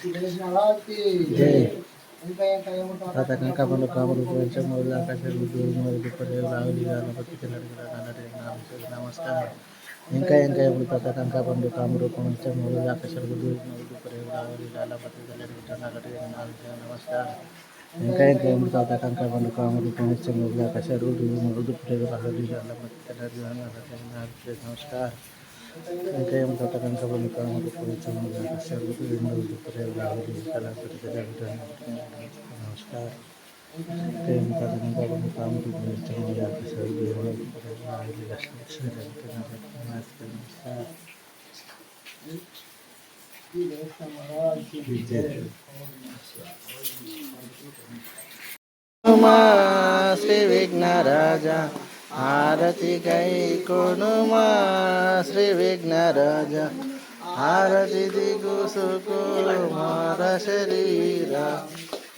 गणेश महाराज की जय। తాత కంకపండు కాముడు పోయించం మొదలు ఆకాశాలు దేవుడు పర్యాలు రావులు గణపతి నమస్కారం. ఇంకా ఇంకా ఇప్పుడు తాత కంకపండు కాముడు పోయించం మొదలు ఆకాశాలు దేవుడు పర్యాలు రావులు గణపతి నమస్కారం. ఇంకా ఇంకా ఇప్పుడు తాత కంకపండు కాముడు పోయించం మొదలు ఆకాశాలు దేవుడు పర్యాలు రావులు గణపతి నమస్కారం. ఇంకా ఏం తాత కంకపండు కాముడు పోయించం మొదలు ఆకాశాలు దేవుడు పర్యాలు రావులు గణపతి నమస్కారం. Kaya magkakaroon pa kami dito sa mga sa video Sri Vignaraja Arati Gai Konuma Sri Vignaraja Arati Digu Sukumara Sharira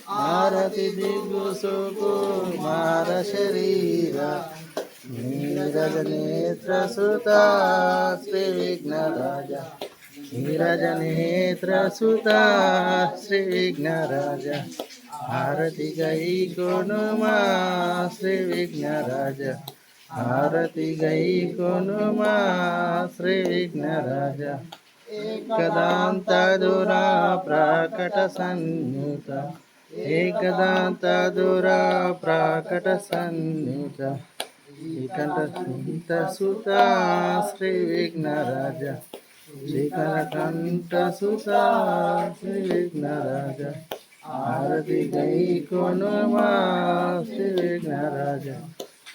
Arati Digu Sukumara Sharira Nirajanetra Sutta Sri Vignaraja Nirajanetra Sutta Sri Vignaraja Arati Gai Konuma Sri Vignaraja Arati Gai Konuma Sri Vignaraja Ekadanta Dura Prakata Sanyuta Ekadanta Dura Prakata Sanyuta Ekanta Sutta Sri Vignaraja Ekanta Sutta Sri Vignaraja Arati Gai Konuma Sri Vignaraja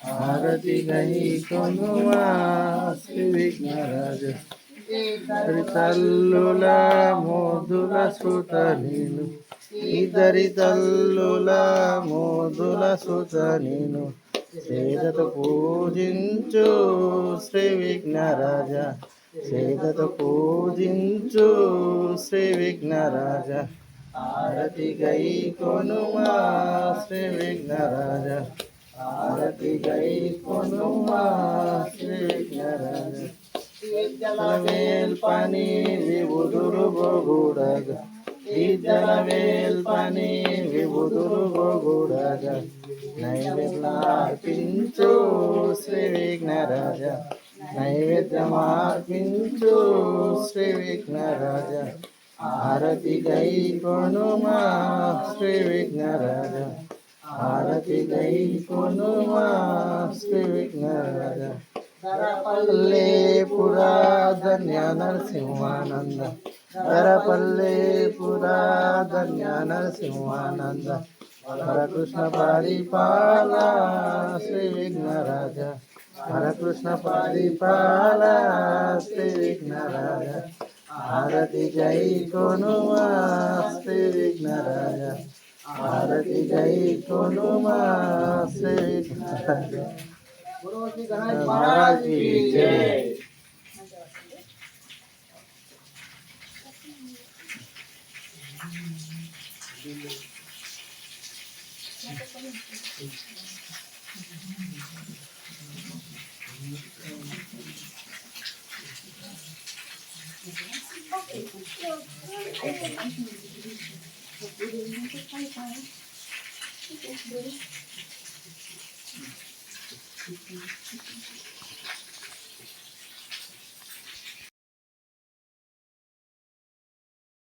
Arati Gai Konuma Sri Vignaraja Tallula Modula Sutaninu Idari Tallula Modula Sutaninu Sedata Pujinchu Sri Vignaraja Sedata Pujinchu Sri Vignaraja Arati Gai Konuma Sri Vignaraja Arati Gai Konuma Sri Vignaraja Idalavel Pani Vibuduru Bogudaga Idalavel Pani Vibuduru Bogudaga Naivedla Pinchu Sri Vignaraja Naivedamar Pinchu Sri Vignaraja Arati Gai Konuma Sri Vignaraja Arati Gai Konuma Sri Vignaraja Darapalle Pura Dhanya Narasimhananda Darapalle Pura Dhanya Narasimhananda Hare Krishna Paripala Sri Vignaraja Hare Krishna Paripala Sri Vignaraja Arati Gai Konuma Sri Vignaraja Arati Gai Konuma Sri Vignaraja महाराज की जय।